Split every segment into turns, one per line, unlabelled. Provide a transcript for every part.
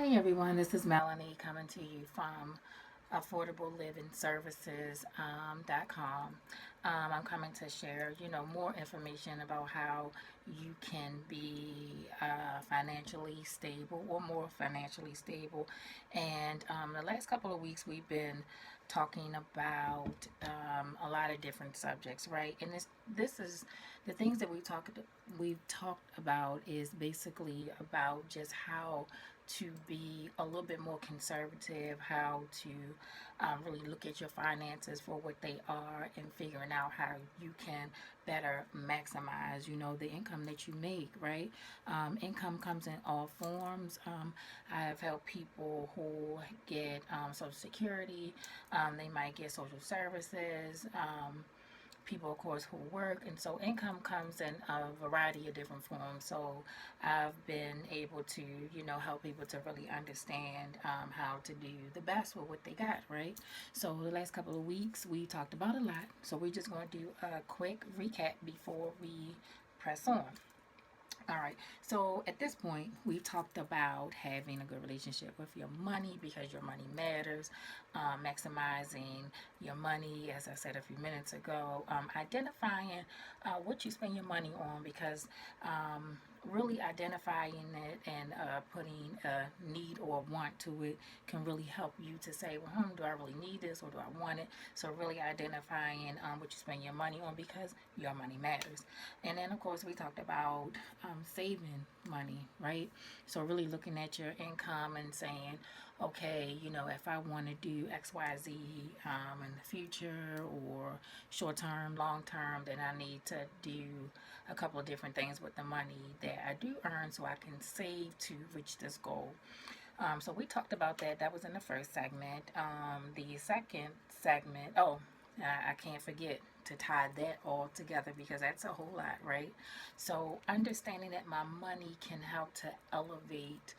Hey everyone, this is Melanie coming to you from AffordableLivingServices.com. I'm coming to share, more information about how you can be financially stable or more financially stable. And the last couple of weeks we've been talking about a lot of different subjects, right? And this is the things that we've talked about is basically about just how to be a little bit more conservative, how to really look at your finances for what they are and figuring out how you can better maximize, the income that you make, right? Income comes in all forms. I have helped people who get Social Security, they might get social services. People, of course, who work, and so income comes in a variety of different forms. So I've been able to, help people to really understand how to do the best with what they got, right? So the last couple of weeks we talked about a lot. So we're just going to do a quick recap before we press on. All right. So at this point, we've talked about having a good relationship with your money because your money matters, maximizing your money, as I said a few minutes ago, identifying what you spend your money on because really identifying it and putting a need or want to it can really help you to say, well, do I really need this or do I want it? So really identifying what you spend your money on because your money matters. And then, of course, we talked about saving money, right? So really looking at your income and saying, okay, if I want to do X, Y, Z in the future or short term, long term, then I need to do a couple of different things with the money that I do earn so I can save to reach this goal. So we talked about that. That was in the first segment. The second segment, I can't forget to tie that all together because that's a whole lot, right? So understanding that my money can help to elevate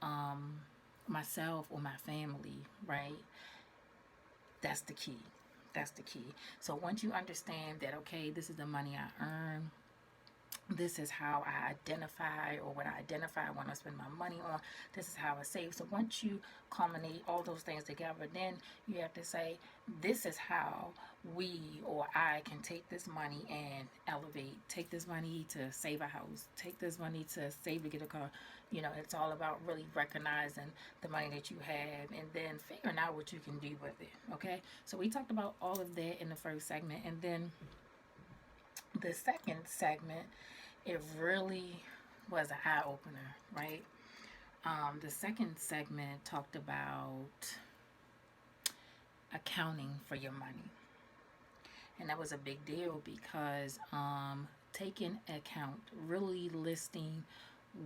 um, myself or my family, right? That's the key. That's the key. So once you understand that, okay, this is the money I earn, this is how I identify or what I identify when I spend my money on. This is how I save. So once you culminate all those things together, then you have to say, this is how we or I can take this money and elevate. Take this money to save a house. Take this money to save to get a car. It's all about really recognizing the money that you have and then figuring out what you can do with it. Okay. So we talked about all of that in the first segment. And then the second segment, it really was an eye opener, right? The second segment talked about accounting for your money, and that was a big deal because taking account, really listing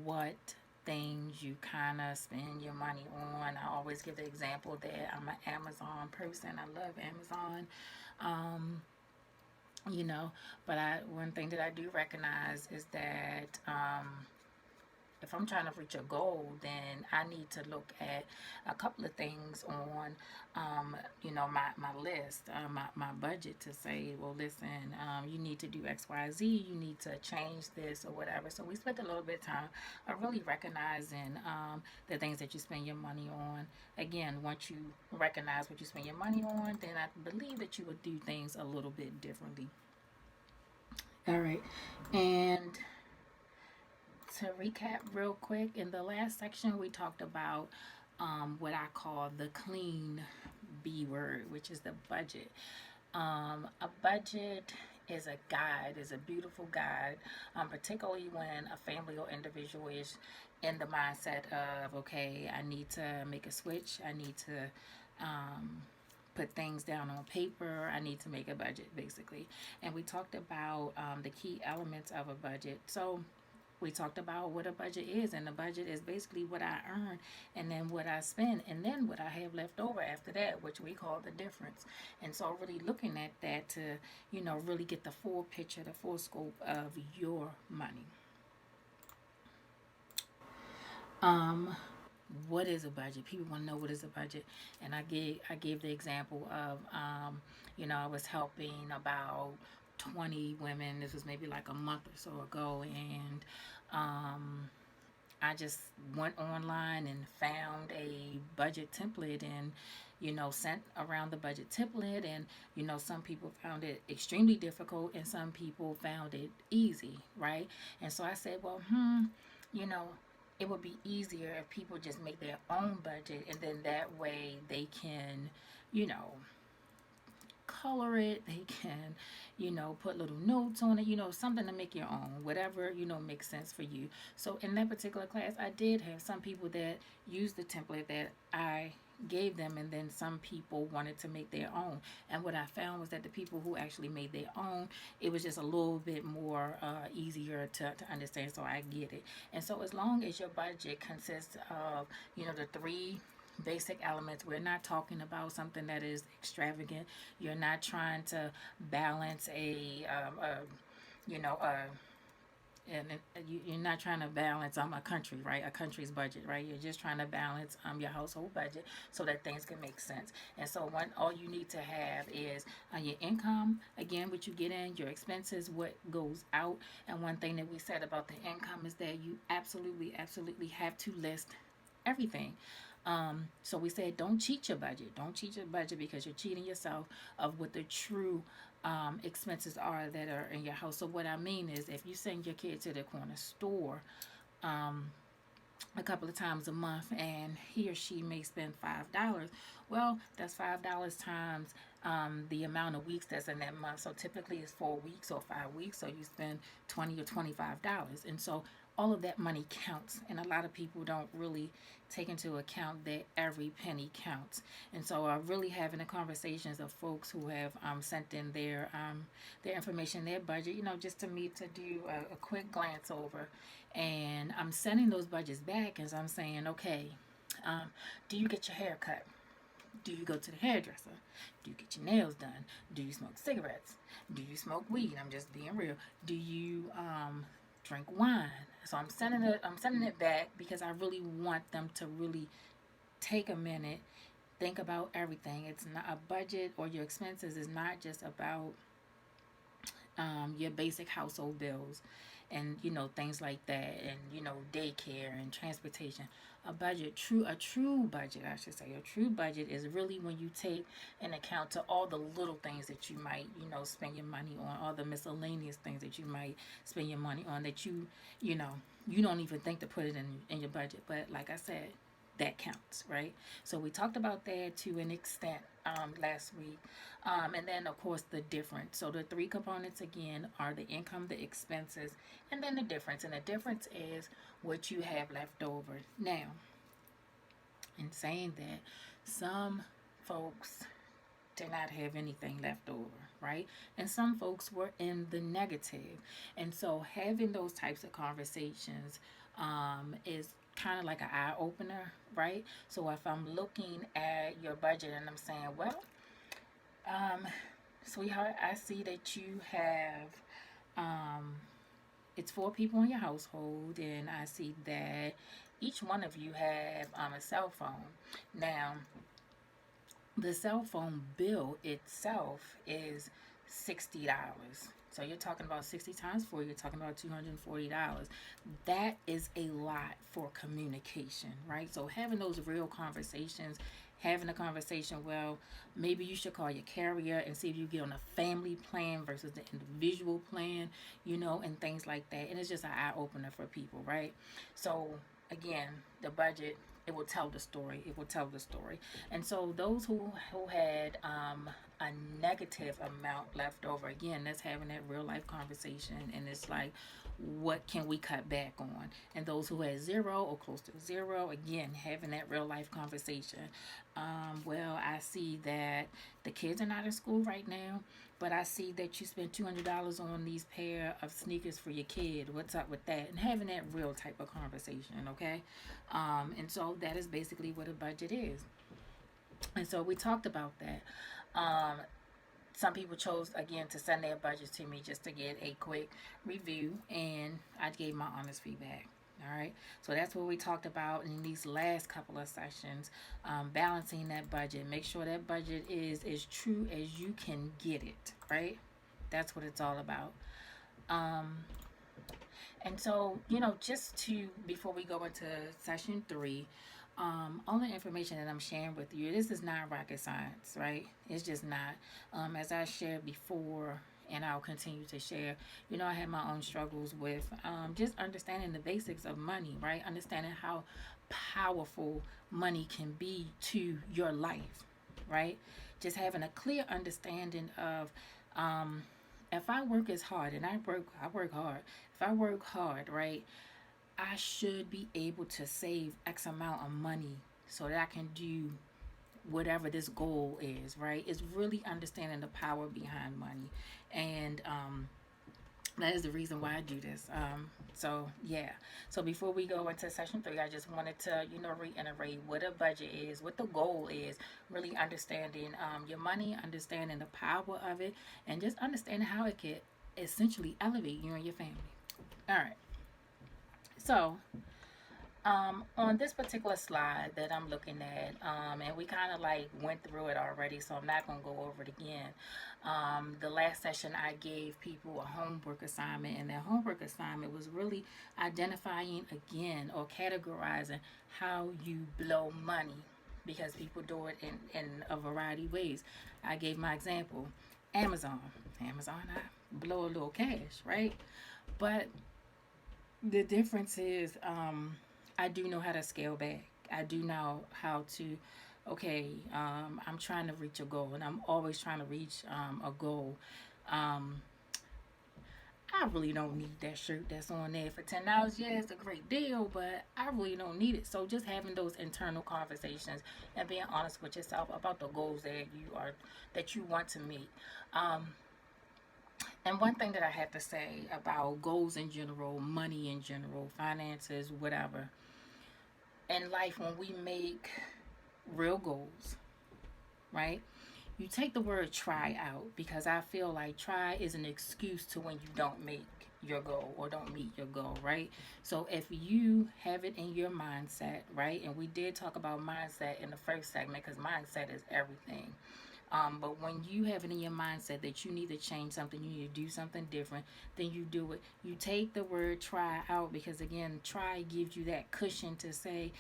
what things you kind of spend your money on. I always give the example that I'm an Amazon person. I love Amazon. Um, but one thing that I do recognize is that if I'm trying to reach a goal, then I need to look at a couple of things on, my list, my budget to say, well, listen, you need to do X, Y, Z, you need to change this or whatever. So we spent a little bit of time really recognizing the things that you spend your money on. Again, once you recognize what you spend your money on, then I believe that you would do things a little bit differently. All right. And to recap real quick, in the last section, we talked about what I call the clean B word, which is the budget. A budget is a guide, is a beautiful guide, particularly when a family or individual is in the mindset of, okay, I need to make a switch, I need to put things down on paper. I need to make a budget, basically. And we talked about the key elements of a budget. So we talked about what a budget is, and a budget is basically what I earn and then what I spend and then what I have left over after that, which we call the difference. And so really looking at that to, really get the full picture, the full scope of your money. Um, what is a budget? People want to know what is a budget, and I gave the example of I was helping about 20 women. This was maybe like a month or so ago, and I just went online and found a budget template and, sent around the budget template. And, some people found it extremely difficult and some people found it easy, right? And so I said, well, you know, it would be easier if people just make their own budget and then that way they can, you know, color it. They can, put little notes on it, something to make your own, whatever, makes sense for you. So in that particular class, I did have some people that used the template that I gave them, and then some people wanted to make their own. And what I found was that the people who actually made their own, it was just a little bit more easier to understand. So I get it. And so as long as your budget consists of, the three basic elements. We're not talking about something that is extravagant. You're not trying to balance you know, a you're not trying to balance a country, right? A country's budget, right? You're just trying to balance your household budget so that things can make sense. And so all you need to have is your income, again, what you get in, your expenses, what goes out. And one thing that we said about the income is that you absolutely have to list everything. So we said, don't cheat your budget. Don't cheat your budget because you're cheating yourself of what the true expenses are that are in your house. So what I mean is, if you send your kid to the corner store um, a couple of times a month and he or she may spend $5, well, that's $5 times the amount of weeks that's in that month. So typically it's 4 weeks or 5 weeks. So you spend $20 or $25, and so all of that money counts. And a lot of people don't really take into account that every penny counts. And so really having the conversations of folks who have sent in their information, their budget, just to me to do a quick glance over. And I'm sending those budgets back as I'm saying, okay, do you get your hair cut? Do you go to the hairdresser? Do you get your nails done? Do you smoke cigarettes? Do you smoke weed? I'm just being real. Do you drink wine? So I'm sending it back because I really want them to really take a minute, think about everything. It's not a budget, or your expenses is not just about your basic household bills and things like that, and daycare and transportation. A true budget, I should say, a true budget is really when you take in account to all the little things that you might spend your money on, all the miscellaneous things that you might spend your money on that you know you don't even think to put it in your budget. But like I said, that counts, right? So we talked about that to an extent last week. And then, of course, the difference. So the three components, again, are the income, the expenses, and then the difference. And the difference is what you have left over. Now, in saying that, some folks did not have anything left over, right? And some folks were in the negative. And so having those types of conversations is kind of like an eye opener, right? So if I'm looking at your budget and I'm saying, well, sweetheart, I see that you have it's four people in your household, and I see that each one of you have a cell phone. Now, the cell phone bill itself is $60. So you're talking about 60 times 4, you're talking about $240. That is a lot for communication, right? So having those real conversations, having a conversation, well, maybe you should call your carrier and see if you get on a family plan versus the individual plan, and things like that. And it's just an eye opener for people, right? So again, the budget, it will tell the story. It will tell the story. And so those who had a negative amount left over, again, that's having that real life conversation, and it's like, what can we cut back on? And those who had zero or close to zero, again, having that real life conversation. Well, I see that the kids are not in school right now, but I see that you spent $200 on these pair of sneakers for your kid. What's up with that? And having that real type of conversation, okay? And so that is basically what a budget is. And so we talked about that. Some people chose, again, to send their budgets to me just to get a quick review, and I gave my honest feedback. All right, so that's what we talked about in these last couple of sessions, balancing that budget. Make sure that budget is as true as you can get it, right? That's what it's all about. And so, just to, before we go into session three, all the information that I'm sharing with you, this is not rocket science, right? It's just not. As I shared before, and I'll continue to share, I had my own struggles with just understanding the basics of money, right? Understanding how powerful money can be to your life, right? Just having a clear understanding of if I work as hard, and I work hard. If I work hard, right, I should be able to save X amount of money so that I can do whatever this goal is, right? It's really understanding the power behind money. And that is the reason why I do this. So yeah. So before we go into session three, I just wanted to, reiterate what a budget is, what the goal is, really understanding your money, understanding the power of it, and just understanding how it can essentially elevate you and your family. All right. So on this particular slide that I'm looking at, and we kind of like went through it already, so I'm not going to go over it again. The last session I gave people a homework assignment, and their homework assignment was really identifying again or categorizing how you blow money because people do it in a variety of ways. I gave my example Amazon. Amazon, I blow a little cash, right? But the difference is I do know how to scale back. I do know how to, okay, I'm trying to reach a goal, and I'm always trying to reach a goal. Um, I really don't need that shirt that's on there for $10. Yeah, it's a great deal, but I really don't need it. So just having those internal conversations and being honest with yourself about the goals that you want to meet. Um, and one thing that I have to say about goals in general, money in general, finances, whatever, in life, when we make real goals, right? You take the word try out because I feel like try is an excuse to when you don't make your goal or don't meet your goal, right? So if you have it in your mindset, right? And we did talk about mindset in the first segment because mindset is everything. But when you have it in your mindset that you need to change something, you need to do something different, then you do it. You take the word try out because, again, try gives you that cushion to say,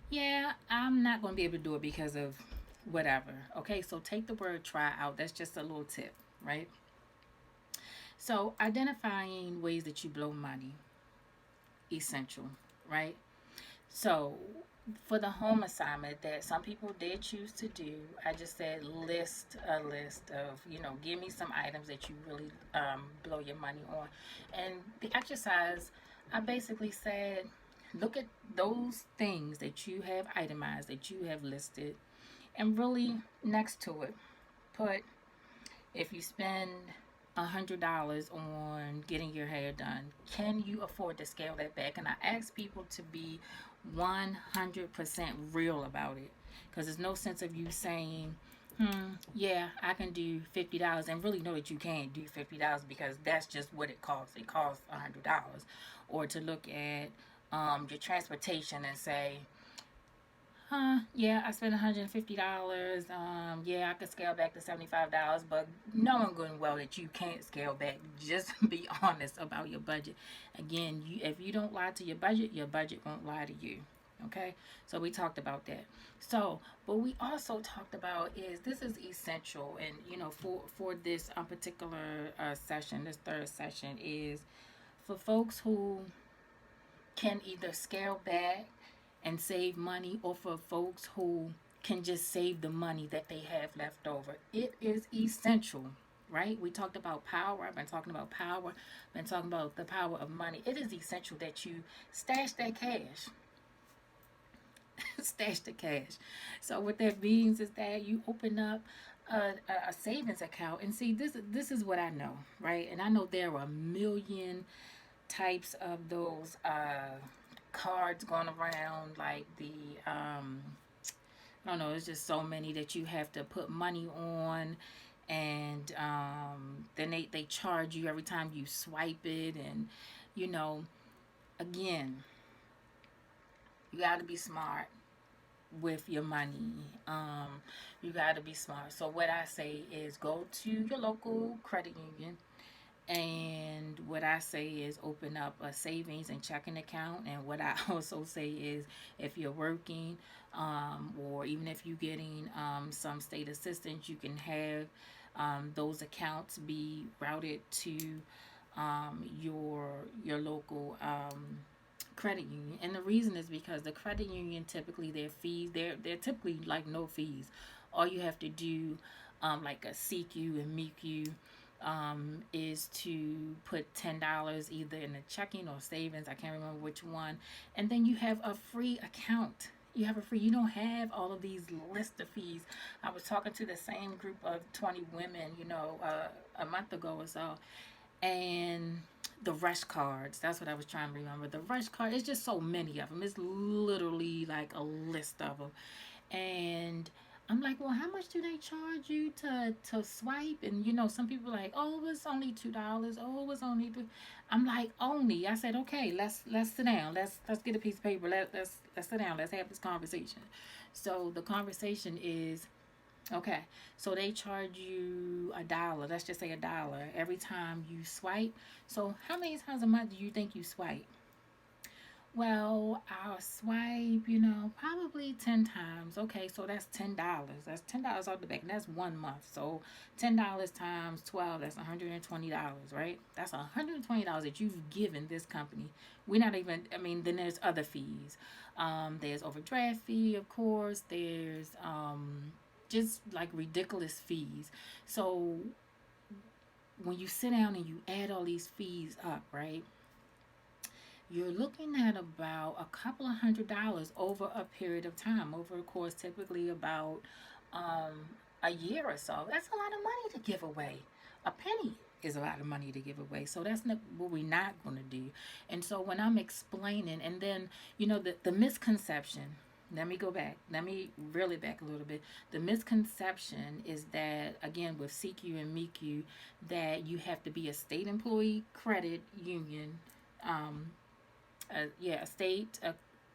yeah, I'm not going to be able to do it because of whatever. Okay, so take the word try out. That's just a little tip, right? So identifying ways that you blow money, essential, right? So for the home assignment that some people did choose to do, I just said list a list of, give me some items that you really blow your money on. And the exercise, I basically said, look at those things that you have itemized, that you have listed, and really next to it, put if you spend $100 on getting your hair done, can you afford to scale that back? And I ask people to be 100% real about it because there's no sense of you saying, yeah, I can do $50 and really know that you can't do $50 because that's just what it costs. It costs $100. Or to look at your transportation and say, yeah, I spent $150. Yeah, I could scale back to $75, but knowing good and well that you can't scale back, just be honest about your budget. Again, if you don't lie to your budget won't lie to you. Okay, so we talked about that. So, what we also talked about is this is essential, and for this particular session, this third session is for folks who can either scale back and save money or for folks who can just save the money that they have left over. It is essential, right? We talked about power. I've been talking about power. Been talking about the power of money. It is essential that you stash that cash. Stash the cash. So what that means is that you open up a savings account and see this is what I know, right? And I know there are a million types of those cards going around, like the I don't know, it's just so many that you have to put money on, and then they charge you every time you swipe it, and you know again, you got to be smart with your money. You got to be smart. So what I say is go to your local credit union And what I say is open up a savings and checking account. And what I also say is if you're working, or even if you're getting some state assistance, you can have those accounts be routed to your local credit union. And the reason is because the credit union typically their fees they're typically like no fees. All you have to do, like a CQ and MEQ, is to put $10 either in a checking or savings. I can't remember which one, and then you have a free account. You don't have all of these list of fees. I was talking to the same group of 20 women, a month ago or so, and the rush cards. That's what I was trying to remember. The rush card. It's just so many of them. It's literally like a list of them, and I'm like, well, how much do they charge you to swipe? And some people are like, oh, it was only $2. Oh, it was only. I'm like, only. I said, okay, let's sit down. Let's get a piece of paper. Let's sit down. Let's have this conversation. So the conversation is, okay, so they charge you $1. Let's just say $1 every time you swipe. So how many times a month do you think you swipe? Well, I'll swipe, probably 10 times. Okay, so that's $10. That's $10 off the back, and that's 1 month. So $10 times 12, that's $120, right? That's $120 that you've given this company. We're not even, I mean, then there's other fees. There's overdraft fee, of course. There's just like ridiculous fees. So when you sit down and you add all these fees up, right? You're looking at about a couple of $100 over a period of time, over a course typically about a year or so. That's a lot of money to give away. A penny is a lot of money to give away. So that's not what we're not going to do. And so when I'm explaining, and then, the misconception, let me go back. Let me reel it back a little bit. The misconception is that, again, with CQ and MEQ, that you have to be a state employee credit union, a state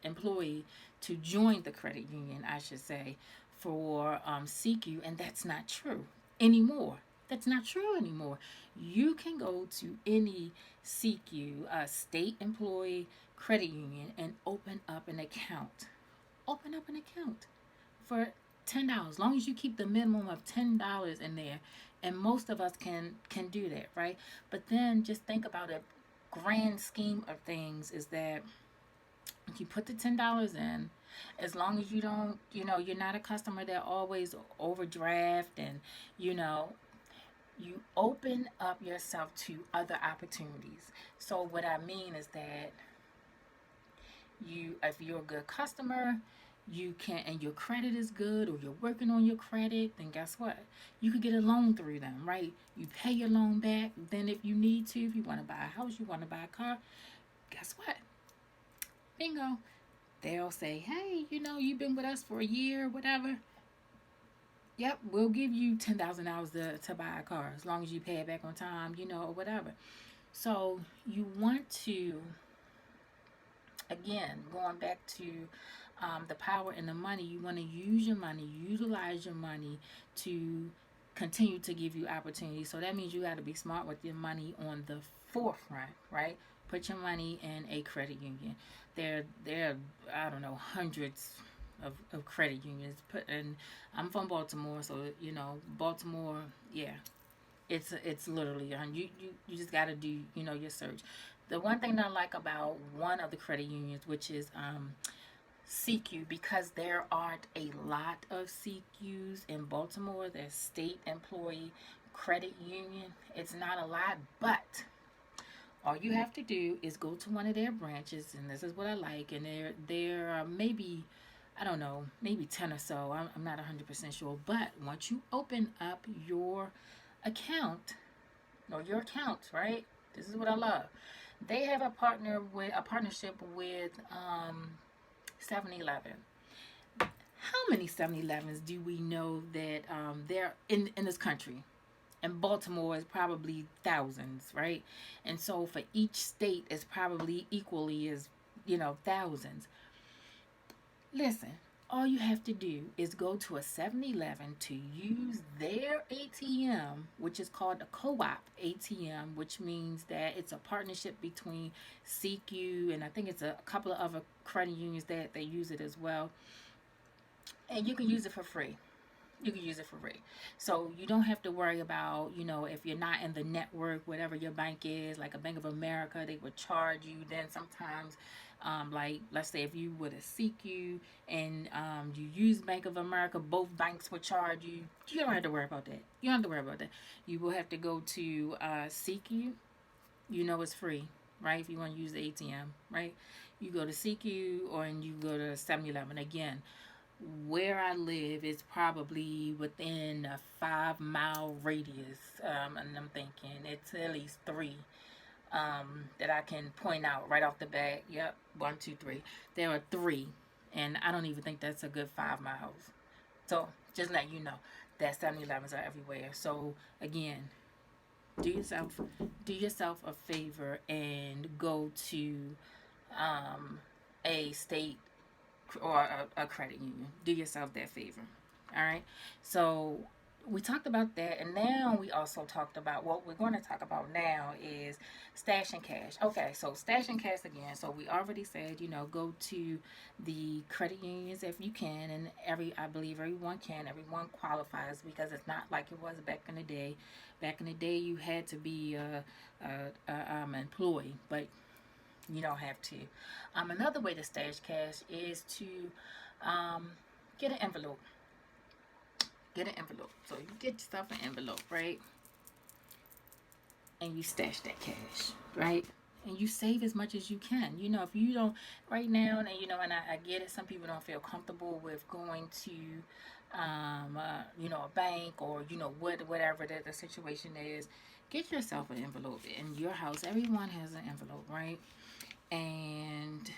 employee to join the credit union, I should say, for CQ, and that's not true anymore. That's not true anymore. You can go to any CQ, state employee credit union, and open up an account. Open up an account for $10. As long as you keep the minimum of $10 in there, and most of us can do that, right? But then just think about it. Grand scheme of things is that you put the $10 in, as long as you don't, you're not a customer that always overdraft, and you know you open up yourself to other opportunities. So what I mean is that if you're a good customer, you can, and your credit is good, or you're working on your credit, then guess what? You could get a loan through them, right? You pay your loan back. Then if you need to, if you want to buy a house, you want to buy a car, guess what? Bingo. They'll say, hey, you've been with us for a year, whatever. Yep, we'll give you $10,000 to buy a car as long as you pay it back on time, or whatever. So you want to, again, going back to the power and the money, you want to use your money, utilize your money to continue to give you opportunities. So that means you got to be smart with your money on the forefront, right? Put your money in a credit union. There I don't know, hundreds of credit unions. And I'm from Baltimore, so Baltimore, yeah, it's literally, you just got to do your search. The one thing that I like about one of the credit unions, which is CQ, because there aren't a lot of CQs in Baltimore. There's state employee credit union. It's not a lot, but all you have to do is go to one of their branches, and this is what I like. And there are maybe, I don't know, maybe 10 or so. I'm not 100% sure. But once you open up your account, or your accounts, right? This is what I love. They have a partnership with 7-Eleven. How many 7-Elevens do we know that they're in this country? And Baltimore is probably thousands, right? And so for each state is probably equally as thousands. Listen, all you have to do is go to a 7-Eleven to use their ATM, which is called a co-op ATM, which means that it's a partnership between CQ and I think it's a couple of other credit unions that they use it as well. And you can use it for free. You can use it for free. So you don't have to worry about, if you're not in the network, whatever your bank is, like a Bank of America, they would charge you. Then sometimes, like let's say if you were to seek you and you use Bank of America, both banks would charge you. You don't have to worry about that. You don't have to worry about that. You will have to go to seek you. It's free, right? If you want to use the ATM, right? You go to CQ or and you go to 7-Eleven. Again, where I live is probably within a 5 mile radius. And I'm thinking it's at least three that I can point out right off the bat. Yep, one, two, three. There are three, and I don't even think that's a good 5 miles. So just let you know that 7-Elevens are everywhere. So again, do yourself do yourself a favor and go to a state or a credit union. Do yourself that favor. All right. So we talked about that, and now we also talked about what we're going to talk about now is stash and cash. Okay, so stash and cash again. So we already said, go to the credit unions if you can, and I believe everyone can, everyone qualifies because it's not like it was back in the day. Back in the day, you had to be a employee, but you don't have to. Another way to stash cash is to um, get an envelope. Get an envelope. So you get yourself an envelope, right? And you stash that cash, right? And you save as much as you can. If you don't, right now, and I get it, some people don't feel comfortable with going to, a bank or, whatever the situation is. Get yourself an envelope in your house. Everyone has an envelope, right? And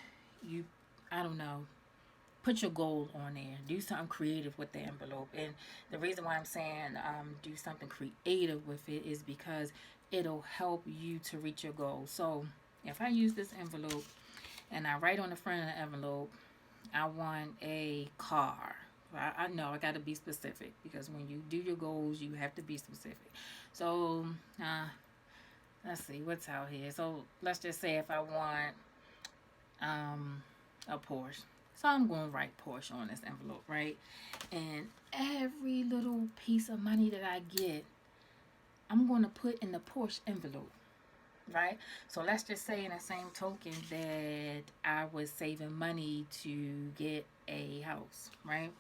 you, I don't know, put your goal on there. Do something creative with the envelope. And the reason why I'm saying do something creative with it is because it'll help you to reach your goal. So if I use this envelope and I write on the front of the envelope, I want a car. I know I got to be specific because when you do your goals, you have to be specific. So let's see what's out here. So let's just say if I want a Porsche. So I'm going to write Porsche on this envelope, right? And every little piece of money that I get, I'm going to put in the Porsche envelope, right? So let's just say in the same token that I was saving money to get a house, right?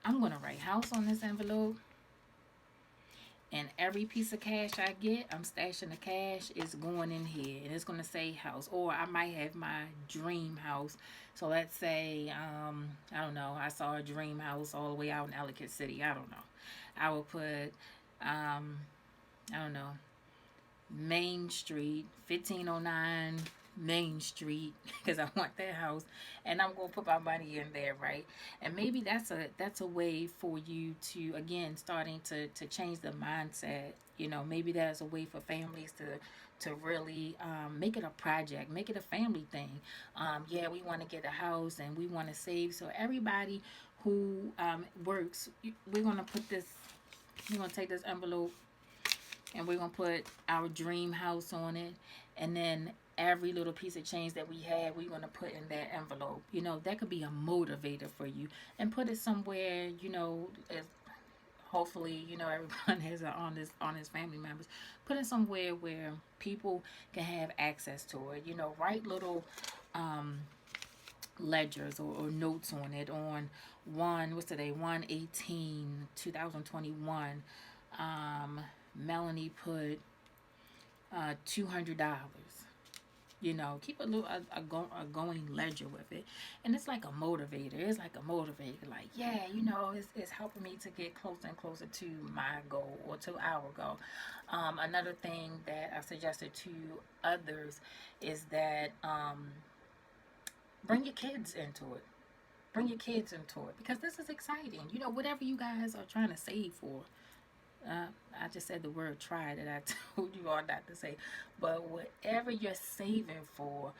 I'm going to write house on this envelope. And every piece of cash I get, I'm stashing the cash, is going in here. And it's going to say house. Or I might have my dream house. So let's say, I don't know, I saw a dream house all the way out in Ellicott City. I don't know. I will put, I don't know, Main Street, 1509 Main Street, because I want that house, and I'm gonna put my money in there, right? And maybe that's a way for you to again starting to change the mindset. Maybe that's a way for families to really make it a project, make it a family thing. Yeah, we want to get a house and we want to save. So everybody who works, we're gonna put this. We're gonna take this envelope and we're gonna put our dream house on it, and then every little piece of change that we have, we're gonna put in that envelope. That could be a motivator for you, and put it somewhere. As hopefully, everyone has an honest family members. Put it somewhere where people can have access to it. Write little ledgers or notes on it. On what's today? 1/18/2021. Melanie put $200. Keep a going ledger with it, and it's like a motivator. It's like a motivator. Like, yeah, it's helping me to get closer and closer to my goal or to our goal. Another thing that I suggested to others is that bring your kids into it. Bring your kids into it because this is exciting. Whatever you guys are trying to save for. I just said the word try that I told you all not to say. But whatever you're saving for,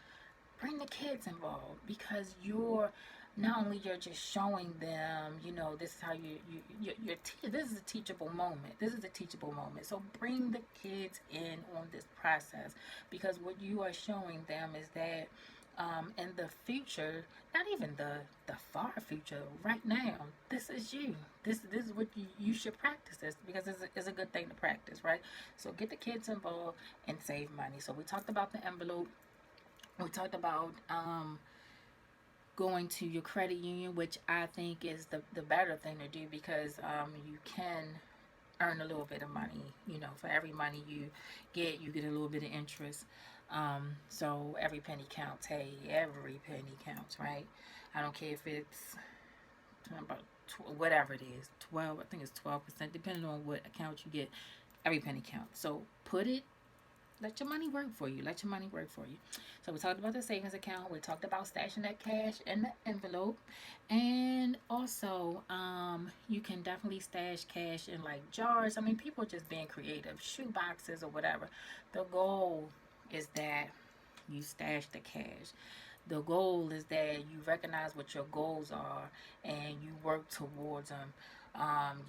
bring the kids involved, because you're not only you're just showing them, this is how this is a teachable moment. This is a teachable moment. So bring the kids in on this process, because what you are showing them is that in the future, not even the far future, right now, this is you. This is what you should practice this, because it's a good thing to practice, right? So get the kids involved and save money. So we talked about the envelope. We talked about going to your credit union, which I think is the better thing to do, because you can earn a little bit of money. For every money you get a little bit of interest. So every penny counts. Hey, every penny counts, right? I don't care if it's about whatever it is, 12. I think it's 12%, depending on what account you get. Every penny counts. So let your money work for you. Let your money work for you. So we talked about the savings account. We talked about stashing that cash in the envelope. And also, you can definitely stash cash in like jars. I mean, people just being creative, shoe boxes or whatever. The goal is that you stash the cash. The goal is that you recognize what your goals are and you work towards them.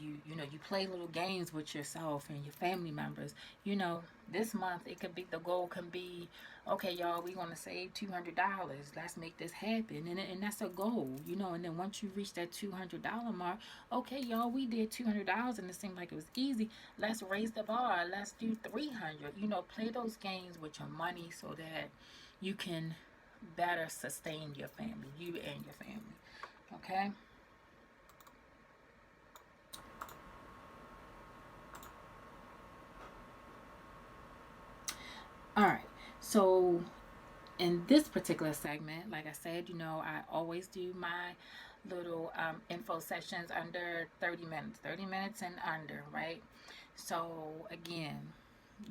You play little games with yourself and your family members. This month the goal can be, okay, y'all, we want to save $200. Let's make this happen, and that's a goal. And then once you reach that $200 mark, okay, y'all, we did $200, and it seemed like it was easy. Let's raise the bar. Let's do 300. Play those games with your money so that you can better sustain your family, you and your family. Okay. All right. So in this particular segment, like I said, I always do my little info sessions under 30 minutes, 30 minutes and under, right? So again,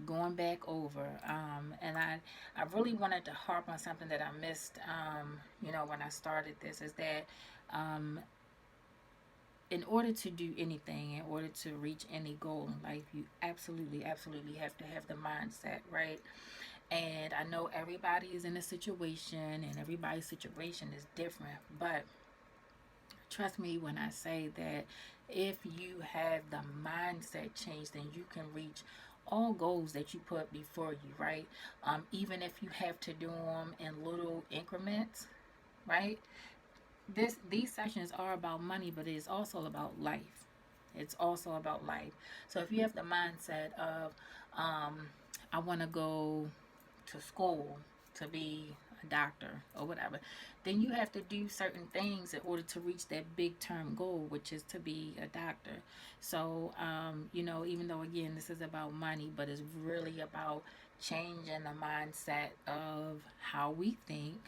going back over, and I really wanted to harp on something that I missed, when I started this, is that in order to do anything, in order to reach any goal in life, you absolutely, absolutely have to have the mindset, right? And I know everybody is in a situation and everybody's situation is different, but trust me when I say that if you have the mindset change, then you can reach all goals that you put before you, right? Even if you have to do them in little increments, right? These sessions are about money, but it is also about life. It's also about life. So if you have the mindset of, I want to go to school to be a doctor or whatever, then you have to do certain things in order to reach that big term goal, which is to be a doctor. So, even though again this is about money, but it's really about changing the mindset of how we think,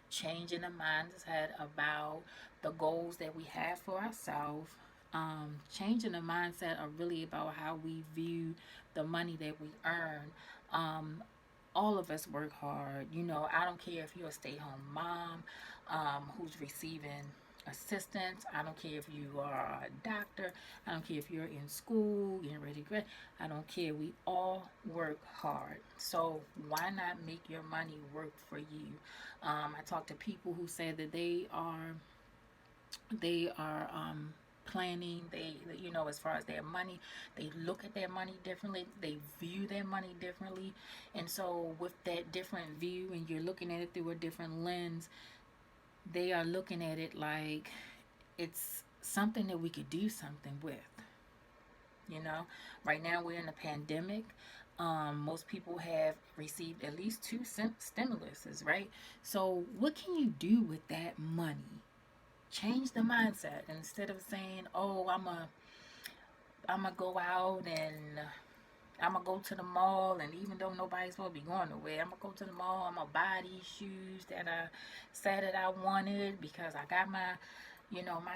changing the mindset about the goals that we have for ourselves, changing the mindset of really about how we view the money that we earn. All of us work hard. I don't care if you're a stay-home mom who's receiving assistance. I don't care if you are a doctor. I don't care if you're in school, getting ready to grad. I don't care. We all work hard. So why not make your money work for you? I talk to people who say that they are planning. They, as far as their money, they look at their money differently, they view their money differently. And so with that different view, and you're looking at it through a different lens, they are looking at it like it's something that we could do something with. Right now we're in a pandemic. Most people have received at least two stimuluses, right? So what can you do with that money? Change the mindset. Instead of saying, "Oh, I'm a go out and I'm gonna go to the mall, and even though nobody's supposed to be going nowhere, I'm gonna go to the mall. I'm gonna buy these shoes that I said that I wanted because I got my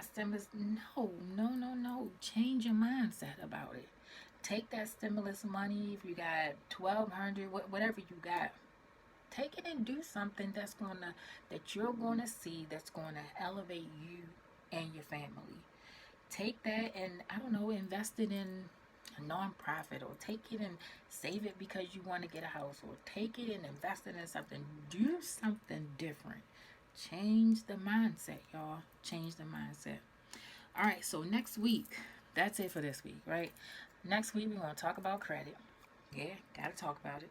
stimulus." No, no, no, no. Change your mindset about it. Take that stimulus money. If you got 1,200, whatever you got, take it and do something that you're gonna see that's gonna elevate you and your family. Take that and, I don't know, invest it in a nonprofit, or take it and save it because you want to get a house, or take it and invest it in something. Do something different. Change the mindset, y'all. Change the mindset. All right, so next week, that's it for this week, right? Next week, we're going to talk about credit. Yeah, got to talk about it.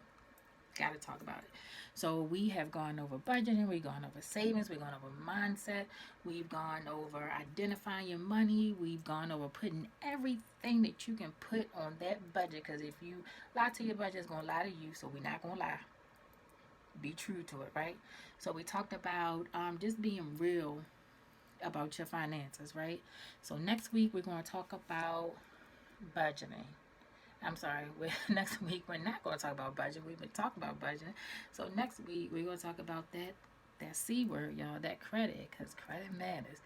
Got to talk about it. So we have gone over budgeting, we've gone over savings, we've gone over mindset, we've gone over identifying your money, we've gone over putting everything that you can put on that budget. Because if you lie to your budget, it's going to lie to you. So we're not going to lie. Be true to it, right? So we talked about just being real about your finances, right? So next week we're going to talk about budgeting. I'm sorry, next week we're not going to talk about budget. We've been talking about budgeting. So next week we're going to talk about that C word, y'all, that credit, because credit matters.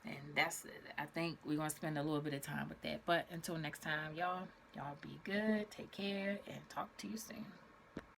And that's it. I think we're going to spend a little bit of time with that. But until next time, y'all be good, take care, and talk to you soon.